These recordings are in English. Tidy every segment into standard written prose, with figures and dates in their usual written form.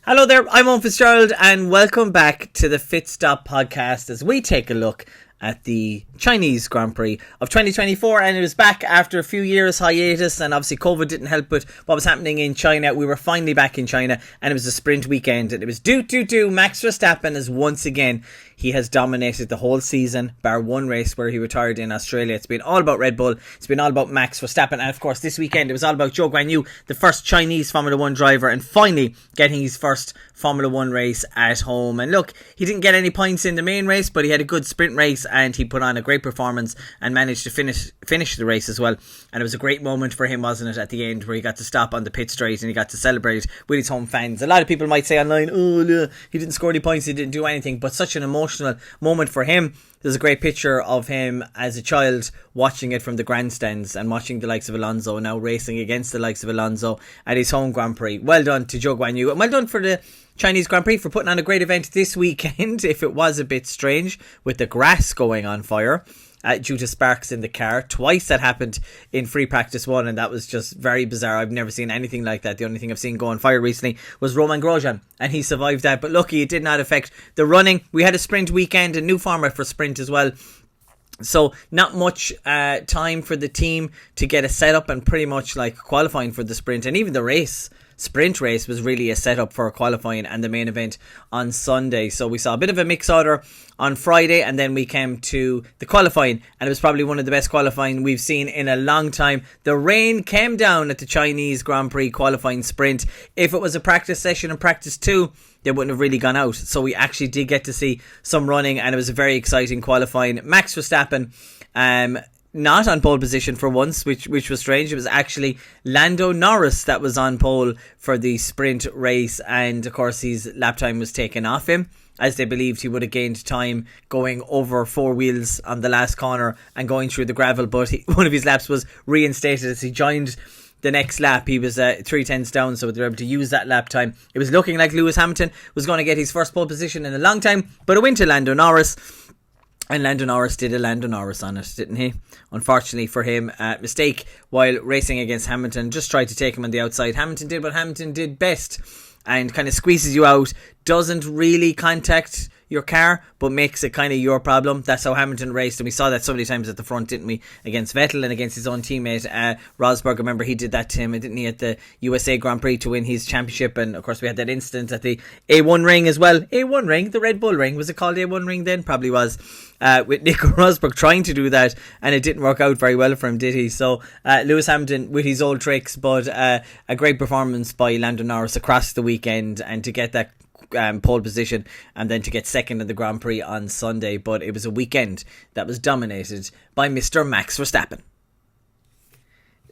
Hello there, I'm Eoghain Fitz and welcome back to the Fitz Stop podcast as we take a look at the Chinese Grand Prix of 2024, and it was back after a few years hiatus, and obviously COVID didn't help with what was happening in China. We were finally back in China and it was a sprint weekend, and it was Max Verstappen as once again he has dominated the whole season, bar one race where he retired in Australia. It's been all about Red Bull, it's been all about Max Verstappen, and of course this weekend it was all about Eoghain Fitz, the first Chinese Formula 1 driver, and finally getting his first Formula 1 race at home. And look, he didn't get any points in the main race, but he had a good sprint race and he put on a great performance and managed to finish the race as well. And it was a great moment for him, wasn't it, at the end, where he got to stop on the pit straight and he got to celebrate with his home fans. A lot of people might say online, he didn't score any points, he didn't do anything, but such an emotional moment for him. There's a great picture of him as a child watching it from the grandstands and watching the likes of Alonso now racing against the likes of Alonso at his home Grand Prix. Well done to Eoghain Fitz, and well done for the Chinese Grand Prix for putting on a great event this weekend, if it was a bit strange with the grass going on fire due to sparks in the car. Twice that happened in free practice 1, and that was just very bizarre. I've never seen anything like that. The only thing I've seen go on fire recently was Romain Grosjean, and he survived that, but lucky it did not affect the running. We had a sprint weekend, a new format for sprint as well, so not much time for the team to get a setup and pretty much like qualifying for the sprint, and even the sprint race was really a setup for qualifying and the main event on Sunday. So we saw a bit of a mix order on Friday, and then we came to the qualifying, and it was probably one of the best qualifying we've seen in a long time. The rain came down at the Chinese Grand Prix qualifying sprint. If it was a practice session and practice 2, they wouldn't have really gone out. So we actually did get to see some running, and it was a very exciting qualifying. Max Verstappen not on pole position for once, which was strange. It was actually Lando Norris that was on pole for the sprint race, and of course his lap time was taken off him, as they believed he would have gained time going over 4 wheels on the last corner and going through the gravel, but one of his laps was reinstated as he joined the next lap. He was 3/10 down, so they were able to use that lap time. It was looking like Lewis Hamilton was going to get his first pole position in a long time, but it went to Lando Norris. And Lando Norris did a Lando Norris on it, didn't he? Unfortunately for him, mistake while racing against Hamilton. Just tried to take him on the outside. Hamilton did what Hamilton did best and kind of squeezes you out. Doesn't really contact your car, but makes it kind of your problem. That's how Hamilton raced, and we saw that so many times at the front, didn't we? Against Vettel and against his own teammate Rosberg. Remember, he did that to him, didn't he, at the USA Grand Prix to win his championship? And of course we had that incident at the A1 ring as well. A1 ring, the Red Bull ring. Was it called A1 ring then? Probably was. With Nico Rosberg trying to do that, and it didn't work out very well for him, did he? So Lewis Hamilton with his old tricks, but a great performance by Lando Norris across the weekend, and to get that pole position and then to get second in the Grand Prix on Sunday. But it was a weekend that was dominated by Mr. Max Verstappen.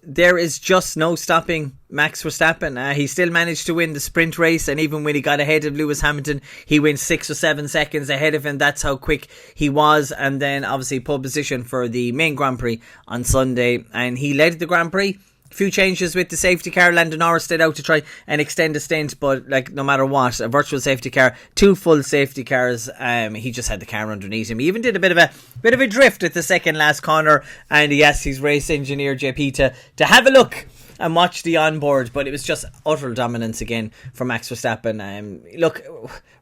There is just no stopping Max Verstappen. He still managed to win the sprint race, and even when he got ahead of Lewis Hamilton, he went 6 or 7 seconds ahead of him. That's how quick he was. And then obviously pole position for the main Grand Prix on Sunday, and he led the Grand Prix. Few changes with the safety car. Lando Norris stayed out to try and extend the stint, but like no matter what, a virtual safety car, 2 full safety cars. He just had the car underneath him. He even did a bit of a drift at the second last corner, and he asked his race engineer JP to have a look and watch the onboard, but it was just utter dominance again for Max Verstappen. Look,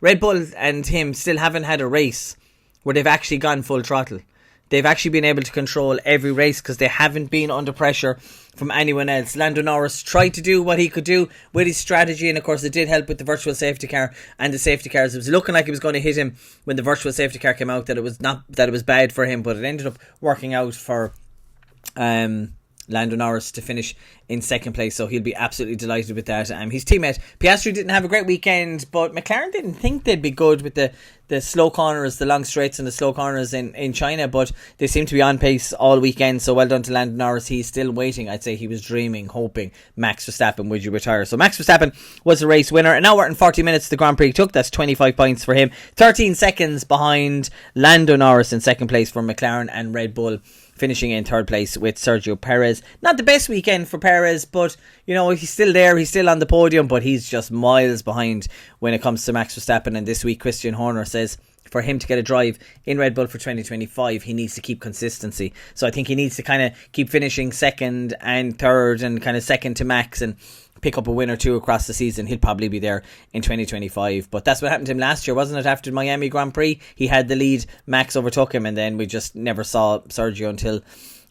Red Bull and him still haven't had a race where they've actually gone full throttle. They've actually been able to control every race because they haven't been under pressure from anyone else. Lando Norris tried to do what he could do with his strategy, and of course it did help with the virtual safety car and the safety cars. It was looking like it was going to hit him when the virtual safety car came out, that it was bad for him, but it ended up working out for Lando Norris to finish in second place, so he'll be absolutely delighted with that. His teammate Piastri didn't have a great weekend, but McLaren didn't think they'd be good with the slow corners, the long straights and the slow corners in China, but they seem to be on pace all weekend, so well done to Lando Norris. He's still waiting. I'd say he was dreaming, hoping Max Verstappen would retire. So Max Verstappen was the race winner. An hour and 40 minutes the Grand Prix took. That's 25 points for him. 13 seconds behind Lando Norris in second place for McLaren, and Red Bull finishing in third place with Sergio Perez. Not the best weekend for Perez, but you know, he's still there, he's still on the podium, but he's just miles behind when it comes to Max Verstappen. And this week Christian Horner says for him to get a drive in Red Bull for 2025, he needs to keep consistency. So I think he needs to kind of keep finishing second and third and kind of second to Max and pick up a win or two across the season. He'll probably be there in 2025. But that's what happened to him last year, wasn't it? After the Miami Grand Prix, he had the lead, Max overtook him, and then we just never saw Sergio until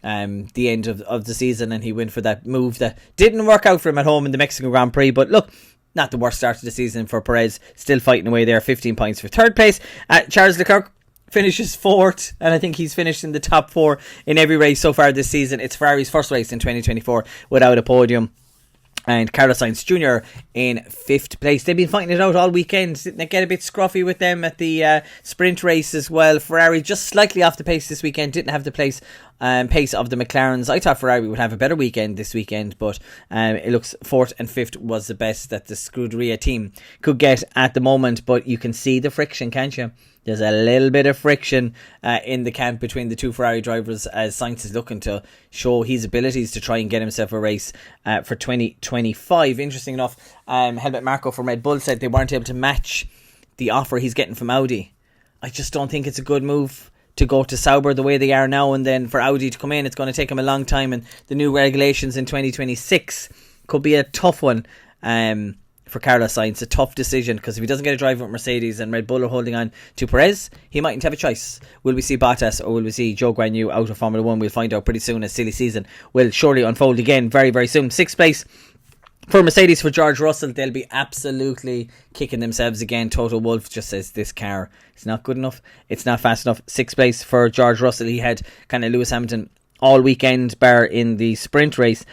the end of the season, and he went for that move that didn't work out for him at home in the Mexican Grand Prix. But look, not the worst start of the season for Perez, still fighting away there, 15 points for third place. Charles Leclerc finishes fourth, and I think he's finished in the top four in every race so far this season. It's Ferrari's first race in 2024 without a podium. And Carlos Sainz Jr. in fifth place. They've been fighting it out all weekend. Didn't it get a bit scruffy with them at the sprint race as well? Ferrari just slightly off the pace this weekend. Didn't have the pace of the McLarens. I thought Ferrari would have a better weekend this weekend, but it looks fourth and fifth was the best that the Scuderia team could get at the moment. But you can see the friction, can't you? There's a little bit of friction in the camp between the two Ferrari drivers as Sainz is looking to show his abilities to try and get himself a race for 2025. Interesting enough, Helmut Marko from Red Bull said they weren't able to match the offer he's getting from Audi. I just don't think it's a good move to go to Sauber the way they are now, and then for Audi to come in, it's going to take him a long time, and the new regulations in 2026 could be a tough one for Carlos Sainz. A tough decision, because if he doesn't get a drive with Mercedes and Red Bull are holding on to Perez, he mightn't have a choice. Will we see Bottas or will we see Eoghain Fitz out of Formula 1? We'll find out pretty soon, as silly season will surely unfold again very, very soon. Sixth place for Mercedes for George Russell. They'll be absolutely kicking themselves again. Toto Wolff just says this car is not good enough, it's not fast enough. Sixth place for George Russell. He had kind of Lewis Hamilton all weekend, bar in the sprint race.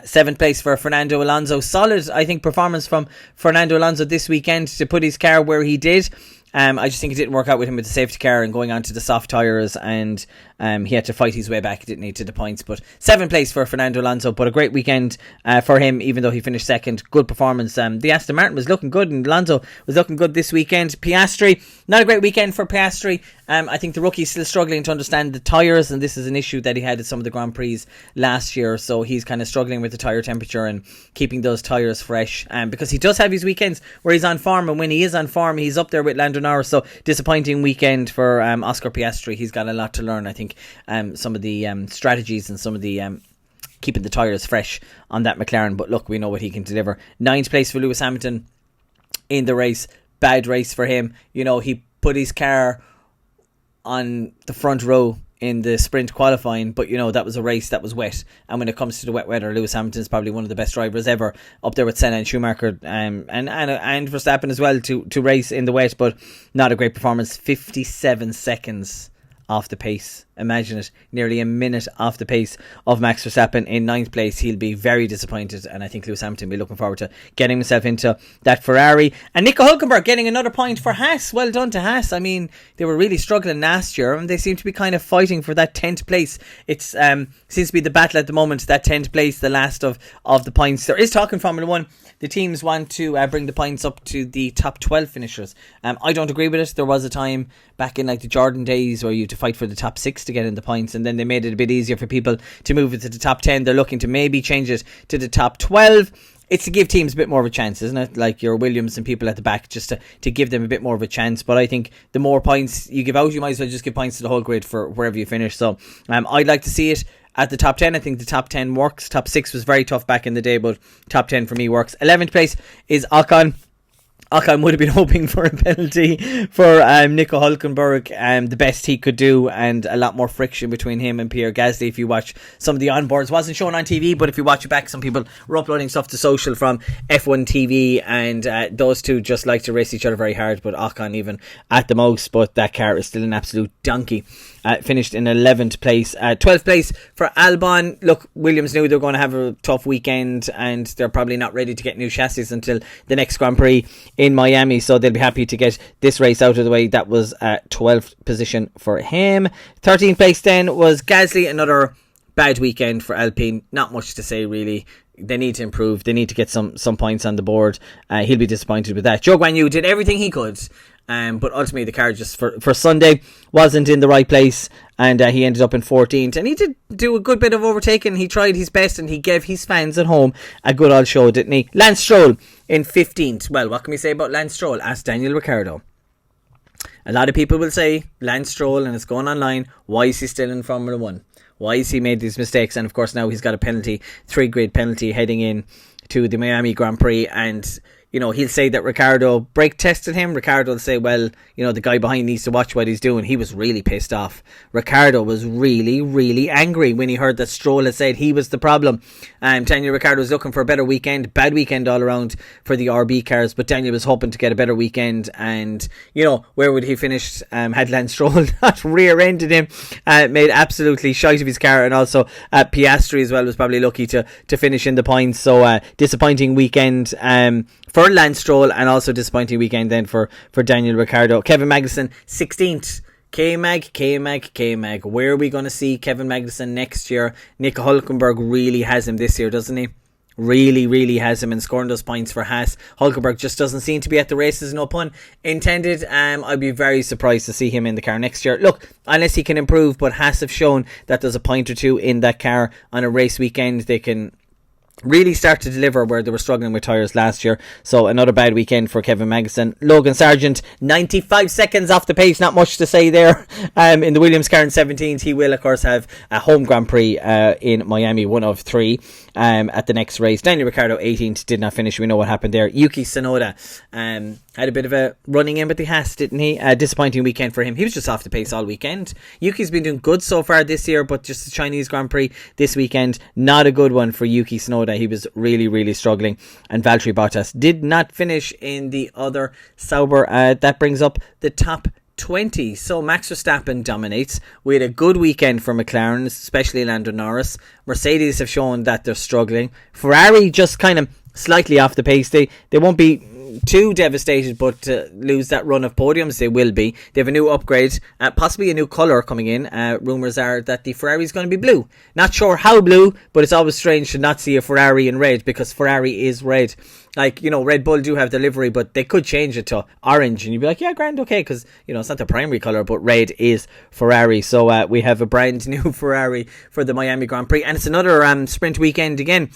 Seventh place for Fernando Alonso. Solid, I think, performance from Fernando Alonso this weekend to put his car where he did. I just think it didn't work out with him with the safety car and going on to the soft tyres, and he had to fight his way back, didn't he, to the points. But seventh place for Fernando Alonso, but a great weekend for him, even though he finished second. Good performance. The Aston Martin was looking good, and Alonso was looking good this weekend. Piastri, not a great weekend for Piastri. I think the rookie's still struggling to understand the tyres, and this is an issue that he had at some of the Grand Prix last year, so he's kind of struggling with the tyre temperature and keeping those tyres fresh, because he does have his weekends where he's on form, and when he is on form, he's up there with Lando Norris. So disappointing weekend for Oscar Piastri. He's got a lot to learn, I think. Some of the strategies and some of the keeping the tyres fresh on that McLaren, but look, we know what he can deliver. Ninth place for Lewis Hamilton in the race. Bad race for him. You know, he put his car on the front row in the sprint qualifying, but you know, that was a race that was wet, and when it comes to the wet weather, Lewis Hamilton is probably one of the best drivers ever, up there with Senna and Schumacher, and Verstappen as well, to race in the wet. But not a great performance. 57 seconds off the pace. Imagine it, nearly a minute off the pace of Max Verstappen in ninth place. He'll be very disappointed, and I think Lewis Hamilton will be looking forward to getting himself into that Ferrari. And Nico Hülkenberg getting another point for Haas. Well done to Haas. I mean, they were really struggling last year, and they seem to be kind of fighting for that 10th place. It seems to be the battle at the moment, that 10th place, the last of the points. There is talk in Formula 1. The teams want to bring the points up to the top 12 finishers. I don't agree with it. There was a time back in like the Jordan days where you had to fight for the top 6 to get in the points, and then they made it a bit easier for people to move it to the top 10. They're looking to maybe change it to the top 12. It's to give teams a bit more of a chance, isn't it? Like your Williams and people at the back, just to give them a bit more of a chance. But I think the more points you give out, you might as well just give points to the whole grid for wherever you finish. So I'd like to see it at the top 10. I think the top 10 works. Top 6 was very tough back in the day, but top 10 for me works. 11th place is Ocon. Ocon would have been hoping for a penalty for Nico Hülkenberg, the best he could do, and a lot more friction between him and Pierre Gasly. If you watch some of the onboards, wasn't shown on TV, but if you watch it back, some people were uploading stuff to social from F1 TV, and those two just like to race each other very hard, but Ocon even at the most. But that car is still an absolute donkey. Finished in 11th place. 12th place for Albon. Look, Williams knew they were going to have a tough weekend, and they're probably not ready to get new chassis until the next Grand Prix in Miami, so they'll be happy to get this race out of the way. That was 12th position for him. 13th place then was Gasly. Another bad weekend for Alpine. Not much to say really. They need to improve. They need to get some points on the board. He'll be disappointed with that. Eoghain Fitz did everything he could, but ultimately the car just for Sunday wasn't in the right place, and he ended up in 14th. And he did do a good bit of overtaking. He tried his best, and he gave his fans at home a good old show, didn't he? Lance Stroll in 15th. Well, what can we say about Lance Stroll? Ask Daniel Ricciardo. A lot of people will say Lance Stroll, and it's going online, why is he still in Formula 1? Why has he made these mistakes? And of course now he's got a penalty, 3-grid penalty heading in to the Miami Grand Prix, and you know, he'll say that Ricciardo brake tested him. Ricciardo will say, well, you know, the guy behind needs to watch what he's doing. He was really pissed off. Ricciardo was really, really angry when he heard that Stroll had said he was the problem. Daniel Ricciardo was looking for a better weekend. Bad weekend all around for the RB cars, but Daniel was hoping to get a better weekend. And, you know, where would he finish had Lance Stroll not rear-ended him? Made absolutely shite of his car. And also Piastri as well was probably lucky to finish in the points. So disappointing weekend for Lance Stroll, and also disappointing weekend then for Daniel Ricciardo. Kevin Magnussen 16th. K-Mag. Where are we going to see Kevin Magnussen next year? Nico Hülkenberg really has him this year, doesn't he? Really has him, and scoring those points for Haas. Hülkenberg just doesn't seem to be at the races, no pun intended. I'd be very surprised to see him in the car next year. Look, unless he can improve, but Haas have shown that there's a point or two in that car on a race weekend. They can really start to deliver where they were struggling with tyres last year. So another bad weekend for Kevin Magnussen. Logan Sargent, 95 seconds off the pace, not much to say there. In the Williams car in 17th, he will of course have a home Grand Prix in Miami, 1 of 3 at the next race. Daniel Ricciardo 18th, did not finish. We know what happened there. Yuki Tsunoda had a bit of a running in with the Haas, didn't he? A disappointing weekend for him. He was just off the pace all weekend. Yuki's been doing good so far this year, but just the Chinese Grand Prix this weekend, not a good one for Yuki Tsunoda. He was really struggling. And Valtteri Bottas did not finish in the other Sauber. That brings up the top 20. So Max Verstappen dominates. We had a good weekend for McLaren, especially Lando Norris. Mercedes have shown that they're struggling. Ferrari just kind of slightly off the pace. They won't be too devastated, but to lose that run of podiums they will be. They have a new upgrade, possibly a new colour coming in. Rumours are that the Ferrari is going to be blue. Not sure how blue, but it's always strange to not see a Ferrari in red, because Ferrari is red. Like, you know, Red Bull do have the livery, but they could change it to orange, and you'd be like, yeah, grand, okay, because, you know, it's not the primary colour, but red is Ferrari. So we have a brand new Ferrari for the Miami Grand Prix, and it's another sprint weekend again.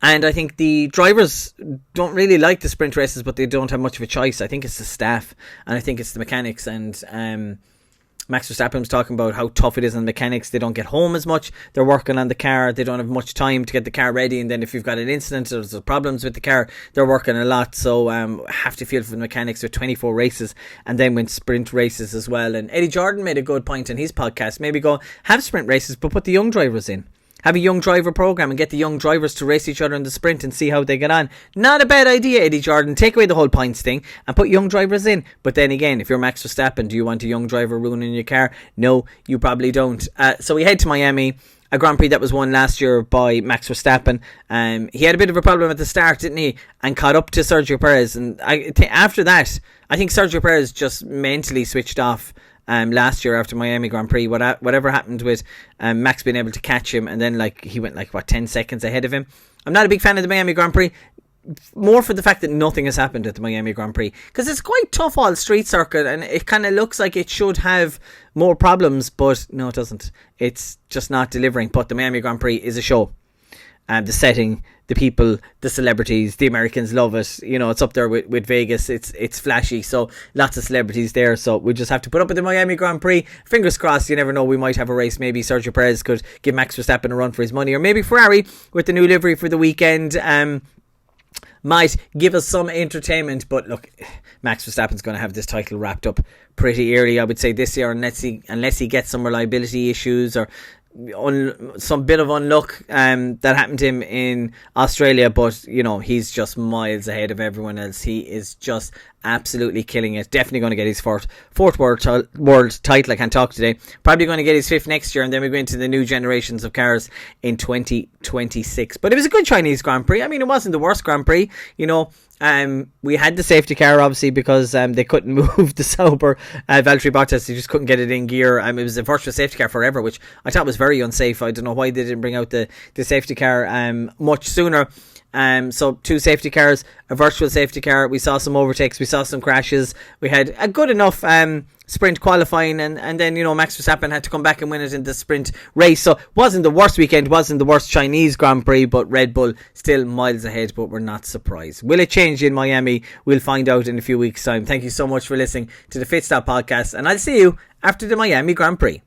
And I think the drivers don't really like the sprint races, but they don't have much of a choice. I think it's the staff, and I think it's the mechanics. And Max Verstappen was talking about how tough it is on the mechanics. They don't get home as much. They're working on the car. They don't have much time to get the car ready. And then if you've got an incident or there's problems with the car, they're working a lot. So have to feel for the mechanics with 24 races and then with sprint races as well. And Eddie Jordan made a good point in his podcast. Maybe go have sprint races, but put the young drivers in. Have a young driver program and get the young drivers to race each other in the sprint and see how they get on. Not a bad idea, Eddie Jordan. Take away the whole points thing and put young drivers in. But then again, if you're Max Verstappen, do you want a young driver ruining your car? No, you probably don't. So we head to Miami, a Grand Prix that was won last year by Max Verstappen. He had a bit of a problem at the start, didn't he? And caught up to Sergio Perez. And after that, I think Sergio Perez just mentally switched off. Last year after Miami Grand Prix, whatever happened with Max being able to catch him, and then he went 10 seconds ahead of him. I'm not a big fan of the Miami Grand Prix, more for the fact that nothing has happened at the Miami Grand Prix, because it's quite tough all street circuit, and it kind of looks like it should have more problems, but no, it doesn't. It's just not delivering. But the Miami Grand Prix is a show. The setting, the people, the celebrities, the Americans love it. You know, it's up there with Vegas. It's flashy, so lots of celebrities there. So we just have to put up with the Miami Grand Prix. Fingers crossed, you never know, we might have a race. Maybe Sergio Perez could give Max Verstappen a run for his money, or maybe Ferrari with the new livery for the weekend might give us some entertainment. But look, Max Verstappen's going to have this title wrapped up pretty early, I would say, this year, unless he gets some reliability issues or some bit of unluck that happened to him in Australia. But you know, he's just miles ahead of everyone else. He is just absolutely killing it. Definitely going to get his fourth world title. I can't talk today. Probably going to get his 5th next year, and then we go into the new generations of cars in 2026. But it was a good Chinese Grand Prix. I mean, it wasn't the worst Grand Prix, you know. We had the safety car obviously because they couldn't move the Sauber. Valtteri Bottas, they just couldn't get it in gear. It was a virtual safety car forever, which I thought was very unsafe. I don't know why they didn't bring out the safety car much sooner. So 2 safety cars, a virtual safety car. We saw some overtakes, we saw some crashes. We had a good enough sprint qualifying, and then, Max Verstappen had to come back and win it in the sprint race. So wasn't the worst weekend, wasn't the worst Chinese Grand Prix, but Red Bull still miles ahead, but we're not surprised. Will it change in Miami? We'll find out in a few weeks' time. Thank you so much for listening to the Fitz Podcast, and I'll see you after the Miami Grand Prix.